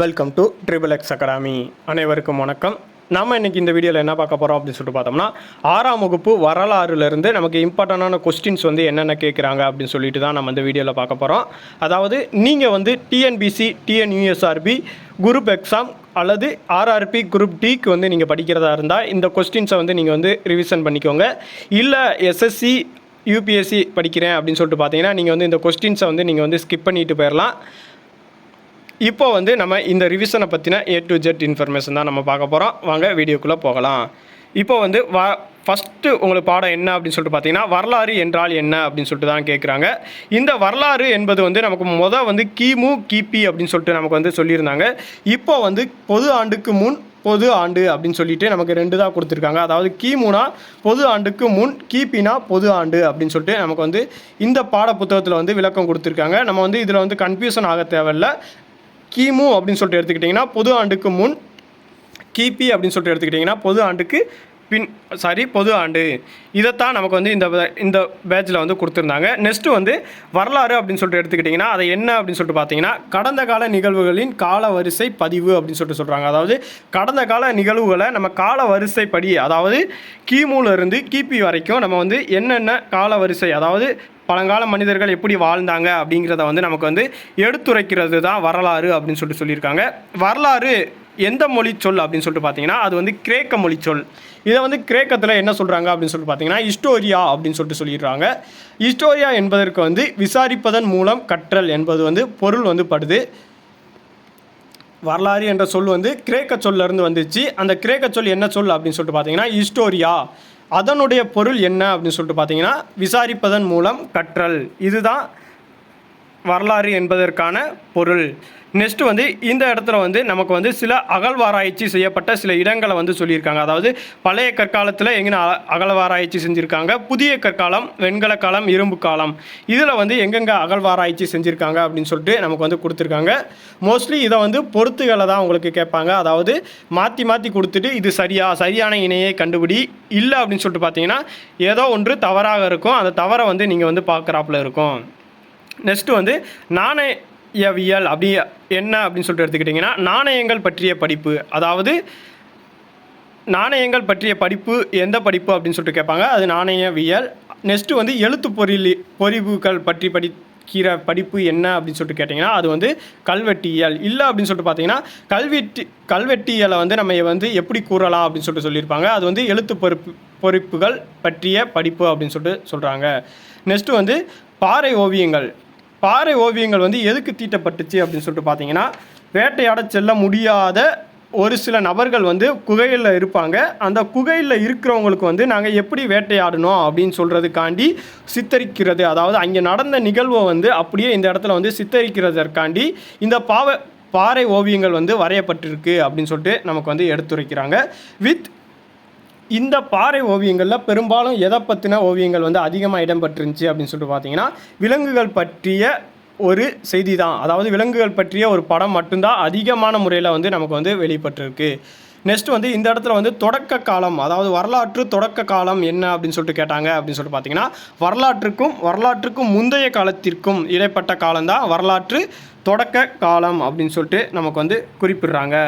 Welcome to triple X academy. அனைவருக்கும் வணக்கம். நம்ம இன்றைக்கி இந்த வீடியோவில் என்ன பார்க்க போகிறோம் அப்படின்னு சொல்லிட்டு பார்த்தோம்னா, 6ஆம் வகுப்பு வரலாறுலேருந்து நமக்கு இம்பார்ட்டண்டான கொஸ்டின்ஸ் என்னென்ன கேட்குறாங்க அப்படின்னு சொல்லிட்டு தான் நம்ம இந்த வீடியோவில் பார்க்க போகிறோம். அதாவது நீங்கள் டிஎன்பிசி, டிஎன்யூஎஸ்ஆர்பி குரூப் எக்ஸாம் அல்லது ஆர்ஆர்பி குரூப் டிக்கு நீங்கள் படிக்கிறதா இருந்தால் இந்த கொஸ்டின்ஸை நீங்கள் ரிவிஷன் பண்ணிக்கோங்க. இல்லை எஸ்எஸ்சி யூபிஎஸ்சி படிக்கிறேன் அப்படின்னு சொல்லிட்டு பார்த்தீங்கன்னா நீங்கள் இந்த கொஸ்டின்ஸை நீங்கள் ஸ்கிப் பண்ணிட்டு போயிடலாம். இப்போ நம்ம இந்த ரிவிஷனை பற்றின A to Z இன்ஃபர்மேஷன் தான் நம்ம பார்க்க போகிறோம். வாங்க வீடியோக்குள்ளே போகலாம். இப்போ ஃபஸ்ட்டு உங்களுக்கு பாடம் என்ன அப்படின்னு சொல்லிட்டு பார்த்தீங்கன்னா, வரலாறு என்றால் என்ன அப்படின்னு சொல்லிட்டு தான் கேட்குறாங்க. இந்த வரலாறு என்பது நமக்கு கிமு கிபி அப்படின்னு சொல்லிட்டு நமக்கு சொல்லியிருந்தாங்க. இப்போ பொது ஆண்டுக்கு முன் பொது ஆண்டு அப்படின்னு சொல்லிட்டு நமக்கு 2 தான் கொடுத்துருக்காங்க. அதாவது கிமுனா பொது ஆண்டுக்கு முன், கிபினா பொது ஆண்டு அப்படின்னு சொல்லிட்டு நமக்கு இந்த பாட புத்தகத்தில் விளக்கம் கொடுத்துருக்காங்க. நம்ம இதில் கன்ஃபியூஷன் ஆக தேவையில்லை. கிமு அப்படின்னு சொல்லிட்டு எடுத்துக்கிட்டிங்கன்னா பொது ஆண்டுக்கு முன், கிபி அப்படின்னு சொல்லிட்டு எடுத்துக்கிட்டிங்கன்னா பொது ஆண்டுக்கு பின், பொது ஆண்டு. இதைத்தான் நமக்கு இந்த பேட்சில் கொடுத்துருந்தாங்க. நெக்ஸ்ட்டு வரலாறு அப்படின்னு சொல்லிட்டு எடுத்துக்கிட்டிங்கன்னா அதை என்ன அப்படின்னு சொல்லிட்டு பார்த்தீங்கன்னா, கடந்த கால நிகழ்வுகளின் கால வரிசை பதிவு அப்படின்னு சொல்லிட்டு சொல்கிறாங்க. அதாவது கடந்த கால நிகழ்வுகளை நம்ம கால வரிசைப்படி, அதாவது கிமுலேருந்து கிபி வரைக்கும் நம்ம என்னென்ன கால வரிசை, அதாவது பழங்கால மனிதர்கள் எப்படி வாழ்ந்தாங்க அப்படிங்கிறத நமக்கு எடுத்துரைக்கிறது தான் வரலாறு அப்படின்னு சொல்லிட்டு சொல்லியிருக்காங்க. வரலாறு எந்த மொழி சொல் அப்படின்னு சொல்லிட்டு பார்த்தீங்கன்னா அது கிரேக்க மொழி சொல். இதை கிரேக்கத்தில் என்ன சொல்கிறாங்க அப்படின்னு சொல்லிட்டு பார்த்தீங்கன்னா ஹிஸ்டோரியா அப்படின்னு சொல்லிட்டு சொல்லிடுறாங்க. ஹிஸ்டோரியா என்பதற்கு விசாரிப்பதன் மூலம் கற்றல் என்பது பொருள் படுது. வரலாறு என்ற சொல் கிரேக்க சொல்லிருந்து வந்துச்சு. அந்த கிரேக்க சொல் என்ன சொல் அப்படின்னு சொல்லிட்டு பார்த்தீங்கன்னா ஹிஸ்டோரியா. அதனுடைய பொருள் என்ன அப்படின்னு சொல்லிட்டு பார்த்தீங்கன்னா விசாரிப்பதன் மூலம் கற்றல். இதுதான் வரலாறு என்பதற்கான பொருள். நெக்ஸ்ட்டு இந்த இடத்துல நமக்கு சில அகழ்வாராய்ச்சி செய்யப்பட்ட சில இடங்களை சொல்லியிருக்காங்க. அதாவது பழைய கற்காலத்தில் எங்கே அகழ்வாராய்ச்சி செஞ்சுருக்காங்க, புதிய கற்காலம், வெண்கல காலம், இரும்பு காலம், இதில் எங்கெங்கே அகழ்வாராய்ச்சி செஞ்சுருக்காங்க அப்படின்னு சொல்லிட்டு நமக்கு கொடுத்துருக்காங்க. மோஸ்ட்லி இதை பொறுத்துகளை தான் உங்களுக்கு கேட்பாங்க. அதாவது மாற்றி மாற்றி கொடுத்துட்டு இது சரியான இணையை கண்டுபிடி, இல்லை அப்படின்னு சொல்லிட்டு பார்த்தீங்கன்னா ஏதோ ஒன்று தவறாக இருக்கும். அந்த தவறை நீங்கள் பார்க்குறாப்புல இருக்கும். நெக்ஸ்ட்டு நாணயவியல் அப்படி என்ன அப்படின்னு சொல்லிட்டு எடுத்துக்கிட்டிங்கன்னா, நாணயங்கள் பற்றிய படிப்பு. அதாவது நாணயங்கள் பற்றிய படிப்பு எந்த படிப்பு அப்படின்னு சொல்லிட்டு கேட்பாங்க, அது நாணயவியல். நெக்ஸ்ட்டு எழுத்து பொறிவுகள் பற்றி படிக்கிற படிப்பு என்ன அப்படின்னு சொல்லிட்டு கேட்டிங்கன்னா அது கல்வெட்டியல். இல்லை அப்படின்னு சொல்லிட்டு பார்த்தீங்கன்னா கல்வெட்டியலை நம்ம எப்படி கூறலாம் அப்படின்னு சொல்லிட்டு சொல்லியிருப்பாங்க. அது எழுத்து பொறிப்புகள் பற்றிய படிப்பு அப்படின்னு சொல்லிட்டு சொல்கிறாங்க. நெக்ஸ்ட்டு பாறை ஓவியங்கள். பாறை ஓவியங்கள் எதுக்கு தீட்டப்பட்டுச்சு அப்படின்னு சொல்லிட்டு பார்த்தீங்கன்னா, வேட்டையாட செல்ல முடியாத ஒரு சில நபர்கள் குகையில் இருப்பாங்க. அந்த குகையில் இருக்கிறவங்களுக்கு நாங்கள் எப்படி வேட்டையாடணும் அப்படின்னு சொல்கிறதுக்காண்டி சித்தரிக்கிறது. அதாவது அங்கே நடந்த நிகழ்வை அப்படியே இந்த இடத்துல சித்தரிக்கிறதற்காண்டி இந்த பாறை ஓவியங்கள் வரையப்பட்டிருக்கு அப்படின்னு சொல்லிட்டு நமக்கு எடுத்துரைக்கிறாங்க. இந்த பாறை ஓவியங்களில் பெரும்பாலும் எதை பற்றின ஓவியங்கள் அதிகமாக இடம்பெற்றுருந்துச்சு அப்படின்னு சொல்லிட்டு பார்த்தீங்கன்னா, விலங்குகள் பற்றிய ஒரு செய்தி தான். அதாவது விலங்குகள் பற்றிய ஒரு படம் மட்டும்தான் அதிகமான முறையில் நமக்கு வெளிப்பட்டிருக்கு. நெக்ஸ்ட் இந்த இடத்துல தொடக்க காலம், அதாவது வரலாற்று தொடக்க காலம் என்ன அப்படின்னு சொல்லிட்டு கேட்டாங்க அப்படின்னு சொல்லிட்டு பார்த்தீங்கன்னா, வரலாற்றுக்கும் முந்தைய காலத்திற்கும் இடைப்பட்ட காலம்தான் வரலாற்று தொடக்க காலம் அப்படின்னு சொல்லிட்டு நமக்கு குறிப்பிடுறாங்க.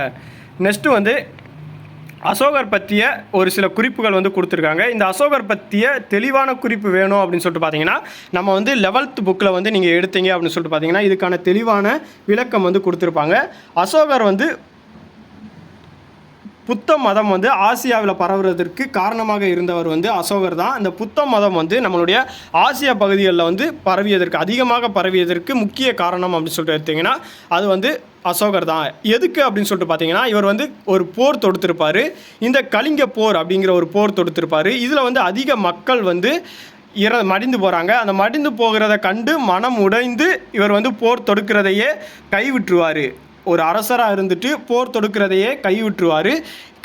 நெக்ஸ்ட்டு அசோகர் பற்றிய ஒரு சில குறிப்புகள் கொடுத்துருக்காங்க. இந்த அசோகர் பற்றிய தெளிவான குறிப்பு வேணும் அப்படின்னு சொல்லிட்டு பார்த்தீங்கன்னா, நம்ம 11th புக்கில் நீங்கள் எடுத்தீங்க அப்படின்னு சொல்லிட்டு பார்த்தீங்கன்னா இதுக்கான தெளிவான விளக்கம் கொடுத்துருப்பாங்க. அசோகர் புத்த மதம் ஆசியாவில் பரவுறதற்கு காரணமாக இருந்தவர் அசோகர் தான். இந்த புத்த மதம் நம்மளுடைய ஆசியா பகுதிகளில் பரவியதற்கு, அதிகமாக பரவியதற்கு முக்கிய காரணம் அப்படின்னு சொல்லிட்டு எடுத்திங்கன்னா அது அசோகர் தான். எதுக்கு அப்படின்னு சொல்லிட்டு பார்த்தீங்கன்னா, இவர் ஒரு போர் தொடுத்திருப்பார். இந்த கலிங்க போர் அப்படிங்கிற ஒரு போர் தொடுத்திருப்பார். இதில் அதிக மக்கள் மடிந்து போகிறாங்க. அந்த மடிந்து போகிறத கண்டு மனம் உடைந்து இவர் போர் தொடுக்கிறதையே கைவிட்டுருவார். ஒரு அரசராக இருந்துட்டு போர் தொடுக்கிறதையே கைவிட்டுருவார்.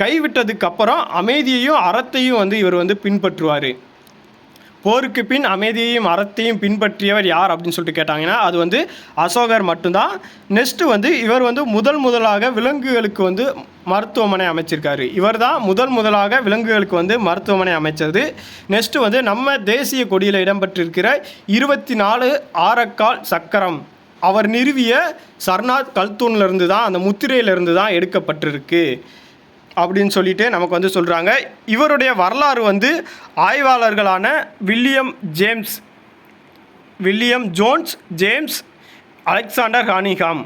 கைவிட்டதுக்கப்புறம் அமைதியையும் அறத்தையும் இவர் பின்பற்றுவார். போருக்கு பின் அமைதியையும் அறத்தையும் பின்பற்றியவர் யார் அப்படின்னு சொல்லிட்டு கேட்டாங்கன்னா அது அசோகர் மட்டும்தான். நெக்ஸ்ட்டு இவர் முதலாக விலங்குகளுக்கு மருத்துவமனை அமைச்சிருக்காரு. இவர் தான் முதலாக விலங்குகளுக்கு மருத்துவமனை அமைச்சது. நெக்ஸ்ட்டு நம்ம தேசிய கொடியில் இடம்பெற்றிருக்கிற 24 ஆரக்கால் சக்கரம் அவர் நிறுவிய சர்நாத் கல்தூன்லேருந்து தான், அந்த முத்திரையிலிருந்து தான் எடுக்கப்பட்டிருக்கு அப்படின்னு சொல்லிட்டு நமக்கு வந்து சொல்கிறாங்க. இவருடைய வரலாறு வந்து ஆய்வாளர்களான வில்லியம் ஜோன்ஸ், ஜேம்ஸ் அலெக்சாண்டர் ஹானிகாம்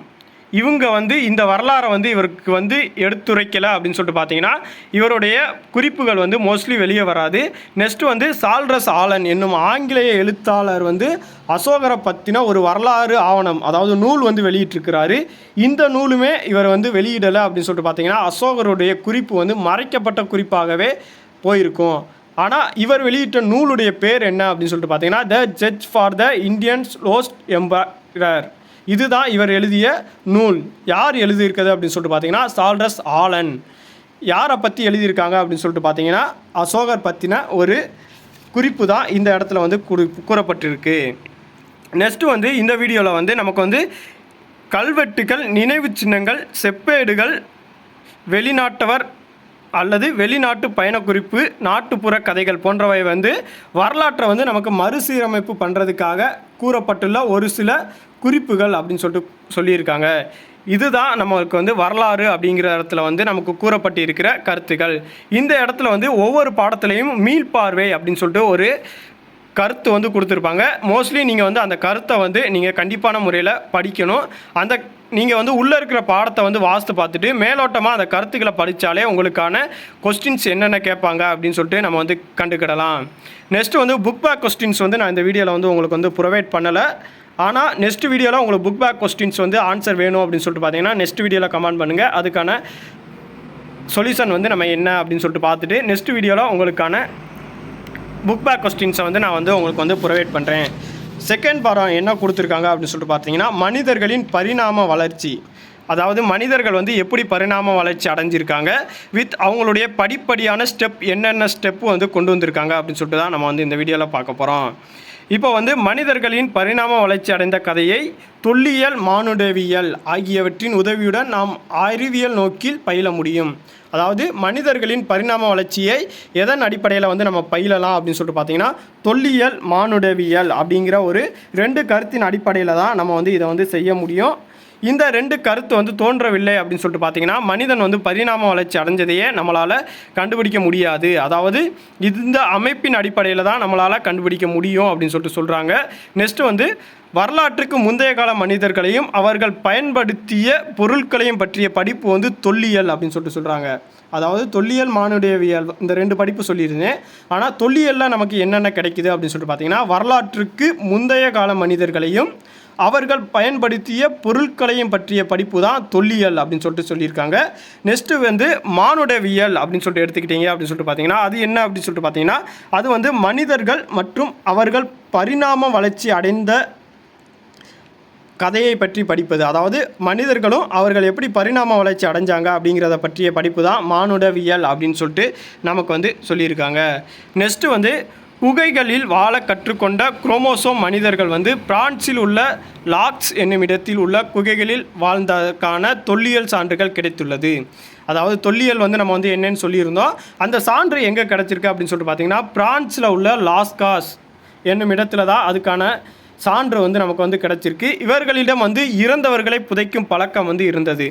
இவங்க வந்து இந்த வரலாறை வந்து இவருக்கு வந்து எடுத்துரைக்கலை அப்படின்னு சொல்லிட்டு பார்த்தீங்கன்னா இவருடைய குறிப்புகள் வந்து மோஸ்ட்லி வெளியே வராது. நெக்ஸ்ட் வந்து சால்ரஸ் ஆலன் என்னும் ஆங்கிலேய எழுத்தாளர் வந்து அசோகரை பற்றின ஒரு வரலாறு ஆவணம், அதாவது நூல் வந்து வெளியிட்டிருக்கிறாரு. இந்த நூலுமே இவர் வந்து வெளியிடலை அப்படின்னு சொல்லிட்டு பார்த்தீங்கன்னா அசோகருடைய குறிப்பு வந்து மறைக்கப்பட்ட குறிப்பாகவே போயிருக்கும். ஆனால் இவர் வெளியிட்ட நூலுடைய பேர் என்ன அப்படின்னு சொல்லிட்டு பார்த்தீங்கன்னா the judge for the Indians lost emperor. இதுதான் இவர் எழுதிய நூல். யார் எழுதியிருக்கிறது அப்படின்னு சொல்லிட்டு பார்த்தீங்கன்னா சால்ரஸ் ஆலன். யாரை பற்றி எழுதியிருக்காங்க அப்படின்னு சொல்லிட்டு பார்த்தீங்கன்னா அசோகர் பற்றின ஒரு குறிப்பு தான் இந்த இடத்துல வந்து கூறப்பட்டிருக்கு. நெக்ஸ்ட்டு வந்து இந்த வீடியோவில் வந்து நமக்கு வந்து கல்வெட்டுகள், நினைவு சின்னங்கள், செப்பேடுகள், வெளிநாட்டவர் அல்லது வெளிநாட்டு பயணக்குறிப்பு, நாட்டுப்புற கதைகள் போன்றவை வந்து வரலாற்றை வந்து நமக்கு மறுசீரமைப்பு பண்ணுறதுக்காக கூறப்பட்டுள்ள ஒரு சில குறிப்புகள் அப்படின்னு சொல்லியிருக்காங்க. இதுதான் நமக்கு வந்து வரலாறு அப்படிங்கிற இடத்துல வந்து நமக்கு கூறப்பட்டு இருக்கிற கருத்துக்கள். இந்த இடத்துல வந்து ஒவ்வொரு பாடத்துலையும் மீள்பார்வை அப்படின்னு சொல்லிட்டு ஒரு கருத்து வந்து கொடுத்துருப்பாங்க. மோஸ்ட்லி நீங்கள் வந்து அந்த கருத்தை வந்து நீங்கள் கண்டிப்பான முறையில் படிக்கணும். அந்த நீங்கள் வந்து உள்ளே இருக்கிற பாடத்தை வந்து வாசித்து பார்த்துட்டு மேலோட்டமாக அந்த கருத்துக்களை படித்தாலே உங்களுக்கான கொஸ்டின்ஸ் என்னென்ன கேட்பாங்க அப்படின்னு சொல்லிட்டு நம்ம வந்து கண்டுக்கிடலாம். நெக்ஸ்ட்டு வந்து புக் பேக் கொஸ்டின்ஸ் வந்து நான் இந்த வீடியோவில் வந்து உங்களுக்கு வந்து ப்ரொவைட் பண்ணலை. ஆனால் நெக்ஸ்ட் வீடியோவில் உங்களுக்கு புக் பேக் கொஸ்டின்ஸ் வந்து ஆன்சர் வேணும் அப்படின்னு சொல்லிட்டு பார்த்தீங்கன்னா நெக்ஸ்ட் வீடியோவில் கமெண்ட் பண்ணுங்கள். அதுக்கான சொல்யூஷன் வந்து நம்ம என்ன அப்படின்னு சொல்லிட்டு பார்த்துட்டு நெக்ஸ்ட் வீடியோவில் உங்களுக்கான புக் பேக் கொஸ்டின்ஸை வந்து நான் வந்து உங்களுக்கு வந்து ப்ரொவைட் பண்ணுறேன். செகண்ட் பாடம் என்ன கொடுத்துருக்காங்க அப்படின்னு சொல்லிட்டு பார்த்தீங்கன்னா மனிதர்களின் பரிணாம வளர்ச்சி, அதாவது மனிதர்கள் வந்து எப்படி பரிணாம வளர்ச்சி அடைஞ்சிருக்காங்க வித் அவங்களுடைய படிப்படியான ஸ்டெப், என்னென்ன ஸ்டெப்பு வந்து கொண்டு வந்திருக்காங்க அப்படின்னு சொல்லிட்டு தான் நம்ம வந்து இந்த வீடியோவில் பார்க்க போகிறோம். இப்போ வந்து மனிதர்களின் பரிணாம வளர்ச்சி அடைந்த கதையை தொல்லியல், மானுடவியல் ஆகியவற்றின் உதவியுடன் நாம் அறிவியல் நோக்கில் பயில முடியும். அதாவது மனிதர்களின் பரிணாம வளர்ச்சியை எதன் அடிப்படையில் வந்து நம்ம பயிலலாம் அப்படின்னு சொல்லிட்டு பார்த்தீங்கன்னா தொல்லியல், மானுடவியல் அப்படிங்கிற ஒரு 2 கருத்தின் அடிப்படையில் தான் நம்ம வந்து இதை வந்து செய்ய முடியும். இந்த 2 கருத்து வந்து தோன்றவில்லை அப்படின்னு சொல்லிட்டு பார்த்தீங்கன்னா மனிதன் வந்து பரிணாம வளர்ச்சி அடைஞ்சதையே நம்மளால் கண்டுபிடிக்க முடியாது. அதாவது இந்த அமைப்பின் அடிப்படையில் தான் நம்மளால் கண்டுபிடிக்க முடியும் அப்படின்னு சொல்லிட்டு சொல்கிறாங்க. நெக்ஸ்ட்டு வந்து வரலாற்றுக்கு முந்தைய கால மனிதர்களையும் அவர்கள் பயன்படுத்திய பொருட்களையும் பற்றிய படிப்பு வந்து தொல்லியல் அப்படின்னு சொல்லிட்டு சொல்கிறாங்க. அதாவது தொல்லியல், மானுடவியல் இந்த 2 படிப்பு சொல்லியிருந்தேன். ஆனால் தொல்லியலில் நமக்கு என்னென்ன கிடைக்குது அப்படின்னு சொல்லிட்டு பார்த்தீங்கன்னா வரலாற்றுக்கு முந்தைய கால மனிதர்களையும் அவர்கள் பயன்படுத்திய பொருட்களையும் பற்றிய படிப்பு தான் தொல்லியல் அப்படின்னு சொல்லிட்டு சொல்லியிருக்காங்க. நெக்ஸ்ட்டு வந்து மானுடவியல் அப்படின்னு சொல்லிட்டு எடுத்துக்கிட்டீங்க அப்படின்னு சொல்லிட்டு பார்த்தீங்கன்னா அது என்ன அப்படின்னு சொல்லிட்டு பார்த்தீங்கன்னா அது வந்து மனிதர்கள் மற்றும் அவர்கள் பரிணாம வளர்ச்சி அடைந்த கதையை பற்றி படிப்பது. அதாவது மனிதர்களும் அவர்கள் எப்படி பரிணாம வளர்ச்சி அடைஞ்சாங்க அப்படிங்கிறத பற்றிய படிப்பு தான் மானுடவியல் அப்படின்னு சொல்லிட்டு நமக்கு வந்து சொல்லியிருக்காங்க. நெக்ஸ்ட்டு வந்து குகைகளில் வாழ கற்றுக்கொண்ட குரோமோசோம் மனிதர்கள் வந்து பிரான்சில் உள்ள லாக்ஸ் என்னும் இடத்தில் உள்ள குகைகளில் வாழ்ந்ததற்கான தொல்லியல் சான்றுகள் கிடைத்துள்ளது. அதாவது தொல்லியல் வந்து நம்ம வந்து என்னன்னு சொல்லியிருந்தோம். அந்த சான்று எங்கே கிடச்சிருக்கு அப்படின்னு சொல்லிட்டு பார்த்தீங்கன்னா பிரான்ஸில் உள்ள லாஸ்காஸ் என்னும் இடத்துல தான் அதுக்கான சான்று வந்து நமக்கு வந்து கிடச்சிருக்கு. இவர்களிடம் வந்து இறந்தவர்களை புதைக்கும் பழக்கம் வந்து இருந்தது.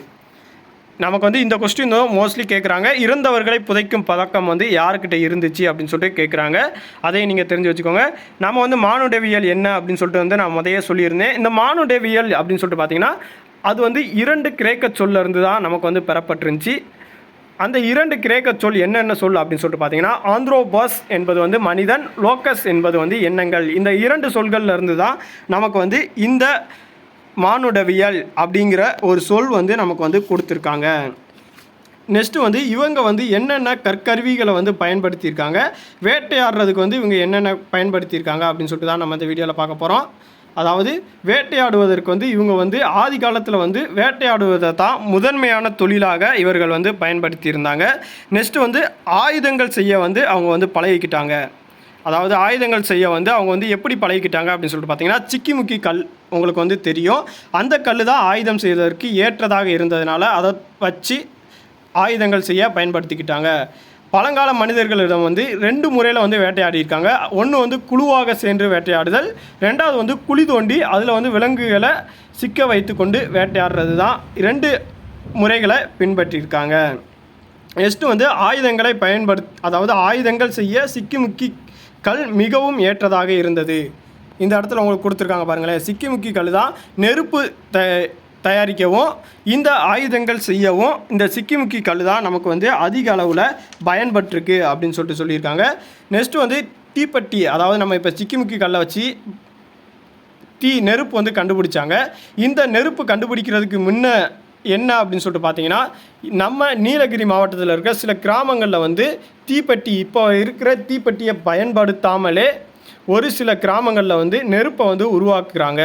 நமக்கு வந்து இந்த கொஸ்டின் மோஸ்ட்லி கேட்குறாங்க, இறந்தவர்களை புதைக்கும் பழக்கம் வந்து யாருக்கிட்ட இருந்துச்சு அப்படின்னு சொல்லிட்டு கேட்குறாங்க. அதையும் நீங்கள் தெரிஞ்சு வச்சுக்கோங்க. நம்ம வந்து மானுடவியல் என்ன அப்படின்னு சொல்லிட்டு வந்து நான் முதைய சொல்லியிருந்தேன். இந்த மானுடவியல் அப்படின்னு சொல்லிட்டு பார்த்தீங்கன்னா அது வந்து 2 கிரேக்க சொல்ல இருந்து தான் நமக்கு வந்து பெறப்பட்டிருந்துச்சு. அந்த 2 கிரேக்க சொல் என்னென்ன சொல் அப்படின்னு சொல்லிட்டு பார்த்தீங்கன்னா ஆந்த்ரோபாஸ் என்பது வந்து மனிதன், லோக்கஸ் என்பது வந்து எண்ணங்கள். இந்த 2 சொல்கள்ல இருந்து தான் நமக்கு வந்து இந்த மானுடவியல் அப்படிங்கிற ஒரு சொல் வந்து நமக்கு வந்து கொடுத்துருக்காங்க. நெக்ஸ்ட்டு வந்து இவங்க வந்து என்னென்ன கற்கருவிகளை வந்து பயன்படுத்தியிருக்காங்க, வேட்டையாடுறதுக்கு வந்து இவங்க என்னென்ன பயன்படுத்தியிருக்காங்க அப்படின்னு சொல்லிட்டு தான் நம்ம இந்த வீடியோவில் பார்க்க போகிறோம். அதாவது வேட்டையாடுவதற்கு வந்து இவங்க வந்து ஆதி காலத்தில் வந்து வேட்டையாடுவதை தான் முதன்மையான தொழிலாக இவர்கள் வந்து பயன்படுத்தியிருந்தாங்க. நெக்ஸ்ட்டு வந்து ஆயுதங்கள் செய்ய வந்து அவங்க வந்து பழகிக்கிட்டாங்க. அதாவது ஆயுதங்கள் செய்ய வந்து அவங்க வந்து எப்படி பழகிக்கிட்டாங்க அப்படின்னு சொல்லிட்டு பார்த்தீங்கன்னா சிக்கிமுக்கி கல் உங்களுக்கு வந்து தெரியும். அந்த கல் தான் ஆயுதம் செய்வதற்கு ஏற்றதாக இருந்ததுனால அதை வச்சு ஆயுதங்கள் செய்ய பயன்படுத்திக்கிட்டாங்க. பழங்கால மனிதர்களிடம் வந்து 2 முறையில் வந்து வேட்டையாடி இருக்காங்க. ஒன்று வந்து குழுவாக சென்று வேட்டையாடுதல், ரெண்டாவது வந்து குழி தோண்டி அதில் வந்து விலங்குகளை சிக்க வைத்து கொண்டு வேட்டையாடுறது தான் 2 முறைகளை பின்பற்றியிருக்காங்க. நெக்ஸ்ட்டு வந்து ஆயுதங்களை அதாவது ஆயுதங்கள் செய்ய சிக்கிமுக்கி கல் மிகவும் ஏற்றதாக இருந்தது. இந்த இடத்துல உங்களுக்கு கொடுத்துருக்காங்க பாருங்களேன். சிக்கிமுக்கி கல் தான் நெருப்பு தயாரிக்கவும் இந்த ஆயுதங்கள் செய்யவும் இந்த சிக்கிமுக்கி கல் தான் நமக்கு வந்து அதிக அளவில் பயன்பட்டிருக்கு அப்படின்னு சொல்லியிருக்காங்க. நெக்ஸ்ட்டு வந்து தீப்பெட்டி, அதாவது நம்ம இப்போ சிக்கிமுக்கி கல்லை வச்சு நெருப்பு வந்து கண்டுபிடிச்சாங்க. இந்த நெருப்பு கண்டுபிடிக்கிறதுக்கு முன்ன என்ன அப்படின்னு சொல்லிட்டு பார்த்தீங்கன்னா, நம்ம நீலகிரி மாவட்டத்தில் இருக்க சில கிராமங்களில் வந்து தீப்பெட்டி, இப்போ இருக்கிற தீப்பெட்டியை பயன்படுத்தாமலே ஒரு சில கிராமங்களில் வந்து நெருப்பை வந்து உருவாக்குறாங்க.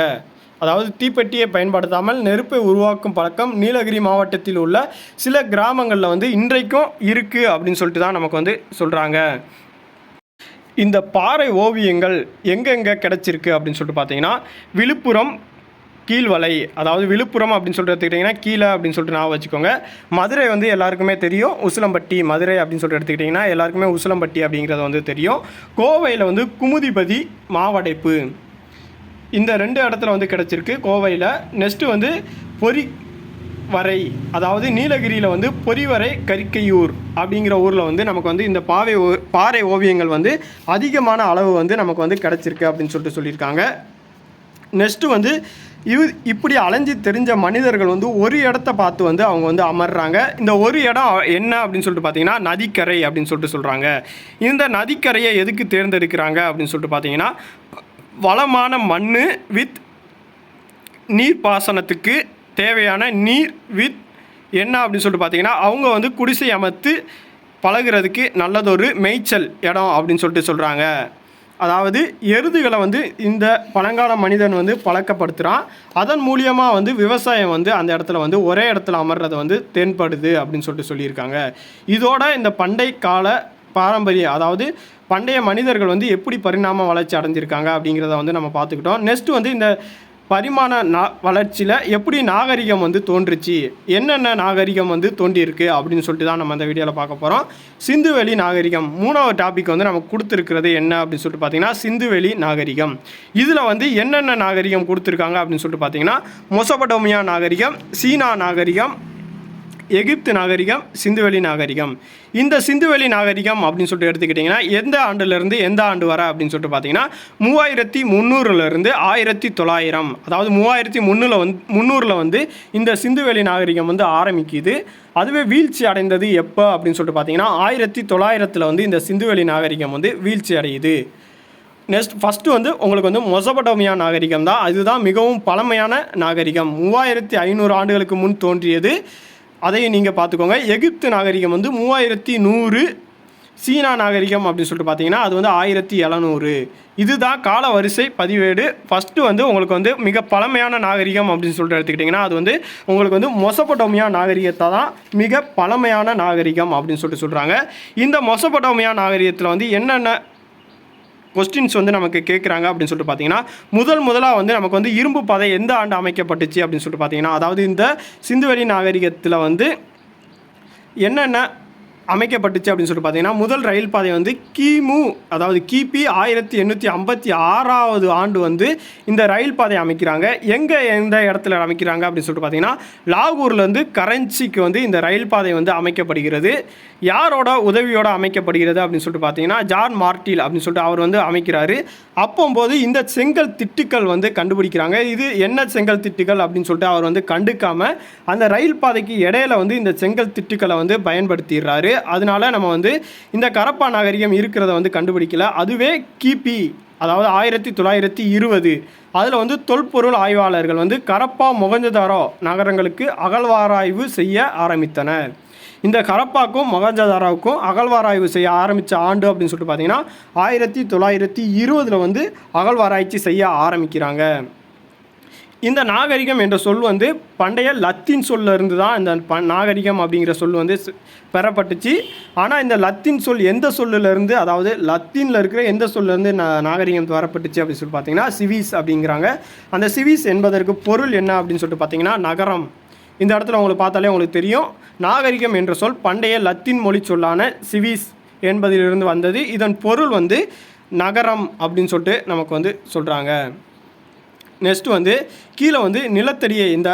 அதாவது தீப்பெட்டியை பயன்படுத்தாமல் நெருப்பை உருவாக்கும் பழக்கம் நீலகிரி மாவட்டத்தில் உள்ள சில கிராமங்களில் வந்து இன்றைக்கும் இருக்குது அப்படின்னு சொல்லிட்டு தான் நமக்கு வந்து சொல்கிறாங்க. இந்த பாறை ஓவியங்கள் எங்கெங்கே கிடச்சிருக்கு அப்படின்னு சொல்லிட்டு பார்த்தீங்கன்னா, விழுப்புரம் கீழ்வலை, அதாவது விழுப்புரம் அப்படின்னு சொல்லிட்டு எடுத்துக்கிட்டிங்கன்னா கீழே அப்படின்னு சொல்லிட்டு நான் வச்சுக்கோங்க. மதுரை வந்து எல்லாருக்குமே தெரியும், உசிலம்பட்டி. மதுரை அப்படின்னு சொல்லிட்டு எடுத்துக்கிட்டிங்கன்னா எல்லாருக்குமே உசிலம்பட்டி அப்படிங்கிறது வந்து தெரியும். கோவையில் வந்து குமுதிபதி மாவடைப்பு, இந்த 2 இடத்துல வந்து கிடச்சிருக்கு கோவையில். நெக்ஸ்ட்டு வந்து பொறிவரை, அதாவது நீலகிரியில் வந்து பொறிவரை கரிக்கையூர் அப்படிங்கிற ஊரில் வந்து நமக்கு வந்து இந்த பாறை ஓவியங்கள் வந்து அதிகமான அளவு வந்து நமக்கு வந்து கிடச்சிருக்கு அப்படின்னு சொல்லியிருக்காங்க. நெக்ஸ்ட்டு வந்து இப்படி அலைஞ்சு தெரிஞ்ச மனிதர்கள் வந்து ஒரு இடத்த பார்த்து வந்து அவங்க வந்து அமர்றாங்க. இந்த ஒரு இடம் என்ன அப்படின்னு சொல்லிட்டு பார்த்தீங்கன்னா நதிக்கரை அப்படின்னு சொல்கிறாங்க. இந்த நதிக்கரையை எதுக்கு தேர்ந்தெடுக்கிறாங்க அப்படின்னு சொல்லிட்டு பார்த்தீங்கன்னா, வளமான மண் வித் நீர்ப்பாசனத்துக்கு தேவையான நீர் வித் என்ன அப்படின்னு சொல்லிட்டு பார்த்தீங்கன்னா, அவங்க வந்து குடிசை அமைத்து பழகிறதுக்கு நல்லதொரு மேய்ச்சல் இடம் அப்படின்னு சொல்கிறாங்க. அதாவது எருதுகளை வந்து இந்த பழங்கால மனிதன் வந்து பழக்கப்படுத்துகிறான். அதன் மூலியமாக வந்து விவசாயம் வந்து அந்த இடத்துல வந்து ஒரே இடத்துல அமர்றது வந்து தென்படுது அப்படின்னு சொல்லியிருக்காங்க. இதோட இந்த பண்டை கால பாரம்பரிய, அதாவது பண்டைய மனிதர்கள் வந்து எப்படி பரிணாம வளர்ச்சி அடைஞ்சிருக்காங்க அப்படிங்கிறத வந்து நம்ம பார்த்துக்கிட்டோம். நெக்ஸ்ட்டு வந்து இந்த பரிமாண வளர்ச்சியில் எப்படி நாகரிகம் வந்து தோன்றுச்சு, என்னென்ன நாகரிகம் வந்து தோன்றியிருக்கு அப்படின்னு சொல்லிட்டு தான் நம்ம அந்த வீடியோவில் பார்க்க போகிறோம். சிந்துவெளி நாகரிகம் 3வது டாபிக் வந்து நமக்கு கொடுத்துருக்கிறது என்ன அப்படின்னு சொல்லிட்டு பார்த்தீங்கன்னா சிந்துவெளி நாகரிகம். இதில் வந்து என்னென்ன நாகரிகம் கொடுத்துருக்காங்க அப்படின்னு சொல்லிட்டு பார்த்தீங்கன்னா, மெசொப்பொட்டேமியா நாகரிகம், சீனா நாகரிகம், எகிப்து நாகரிகம், சிந்துவெளி நாகரிகம். இந்த சிந்துவெளி நாகரிகம் அப்படின்னு சொல்லிட்டு எடுத்துக்கிட்டிங்கன்னா எந்த ஆண்டுலேருந்து எந்த ஆண்டு வர அப்படின்னு சொல்லிட்டு பார்த்தீங்கன்னா 3300லேருந்து 1900, அதாவது 3300 வந்து இந்த சிந்துவெளி நாகரிகம் வந்து ஆரம்பிக்குது. அதுவே வீழ்ச்சி அடைந்தது எப்போ அப்படின்னு சொல்லிட்டு பார்த்தீங்கன்னா 1900 வந்து இந்த சிந்துவெளி நாகரிகம் வந்து வீழ்ச்சி அடையுது. ஃபஸ்ட்டு வந்து உங்களுக்கு வந்து மெசொப்பொட்டேமியா நாகரிகம் தான், அதுதான் மிகவும் பழமையான நாகரிகம். 3500 ஆண்டுகளுக்கு முன் தோன்றியது, அதையும் நீங்கள் பார்த்துக்கோங்க. எகிப்து நாகரிகம் வந்து 3100, சீனா நாகரிகம் அப்படின்னு சொல்லிட்டு பார்த்தீங்கன்னா அது வந்து 1700. இதுதான் கால வரிசை பதிவேடு. ஃபஸ்ட்டு வந்து உங்களுக்கு வந்து மிக பழமையான நாகரிகம் அப்படின்னு சொல்லிட்டு எடுத்துக்கிட்டிங்கன்னா அது வந்து உங்களுக்கு வந்து மெசொப்பொட்டேமியா நாகரிகத்தை தான் மிக பழமையான நாகரிகம் அப்படின்னு சொல்கிறாங்க. இந்த மெசொப்பொட்டேமியா நாகரிகத்தில் வந்து என்னென்ன கொஸ்டின்ஸ் வந்து நமக்கு கேட்குறாங்க அப்படின்னு சொல்லிட்டு பார்த்தீங்கன்னா, முதலாக வந்து நமக்கு வந்து இரும்பு பாதை எந்த ஆண்டு அமைக்கப்பட்டுச்சு அப்படின்னு சொல்லிட்டு பார்த்தீங்கன்னா, அதாவது இந்த சிந்துவெளி நாகரிகத்தில் வந்து என்னென்ன அமைக்கப்பட்டுச்சு அப்படின்னு சொல்லிட்டு பார்த்தீங்கன்னா, முதல் ரயில் பாதை வந்து கிபி 1856 ஆண்டு வந்து இந்த ரயில் பாதை அமைக்கிறாங்க. எந்த இடத்துல அமைக்கிறாங்க அப்படின்னு சொல்லிட்டு பார்த்தீங்கன்னா, லாகூர்லேருந்து கரன்சிக்கு வந்து இந்த ரயில் பாதை வந்து அமைக்கப்படுகிறது. யாரோட உதவியோடு அமைக்கப்படுகிறது அப்படின்னு சொல்லிட்டு பார்த்தீங்கன்னா, ஜான் மார்ட்டில் அப்படின்னு சொல்லிட்டு அவர் வந்து அமைக்கிறாரு. அப்போது இந்த செங்கல் திட்டுக்கள் வந்து கண்டுபிடிக்கிறாங்க. இது என்ன செங்கல் திட்டுக்கள் அப்படின்னு சொல்லிட்டு அவர் வந்து கண்டுக்காமல் அந்த ரயில் பாதைக்கு இடையில வந்து இந்த செங்கல் திட்டுக்களை வந்து பயன்படுத்திடுறாரு. அதனால நம்ம வந்து இந்த கரப்பா நாகரிகம் இருக்கிறத வந்து கண்டுபிடிக்கல. அதுவே கிபி, அதாவது 1920 அதில் வந்து தொல்பொருள் ஆய்வாளர்கள் வந்து கரப்பா மொகஞ்சதாரோ நகரங்களுக்கு அகழ்வாராய்வு செய்ய ஆரம்பித்தனர். இந்த கரப்பாக்கும் மொகஞ்சதாரோவுக்கும் அகழ்வாராய்வு செய்ய ஆரம்பித்த ஆண்டு அப்படின்னு சொல்லிட்டு பார்த்தீங்கன்னா 1920 வந்து அகழ்வாராய்ச்சி செய்ய ஆரம்பிக்கிறாங்க. இந்த நாகரிகம் என்ற சொல் வந்து பண்டைய லத்தீன் சொல்ல இருந்து தான் இந்த நாகரிகம் அப்படிங்கிற சொல் வந்து பெறப்பட்டுச்சு. ஆனால் இந்த லத்தீன் சொல் எந்த சொல்லிருந்து, அதாவது லத்தீனில் இருக்கிற எந்த சொல்லிருந்து நாகரிகம் வரப்பட்டுச்சு அப்படின்னு சொல்லி பார்த்தீங்கன்னா சிவிஸ் அப்படிங்கிறாங்க. அந்த சிவிஸ் என்பதற்கு பொருள் என்ன அப்படின்னு சொல்லிட்டு பார்த்தீங்கன்னா நகரம். இந்த இடத்துல உங்களுக்கு பார்த்தாலே உங்களுக்கு தெரியும். நாகரிகம் என்ற சொல் பண்டைய லத்தீன் மொழி சொல்லான சிவிஸ் என்பதிலிருந்து வந்தது. இதன் பொருள் வந்து நகரம் அப்படின்னு சொல்லிட்டு நமக்கு வந்து சொல்கிறாங்க. நெக்ஸ்ட் வந்து கீழே வந்து நிலத்தடியை இந்த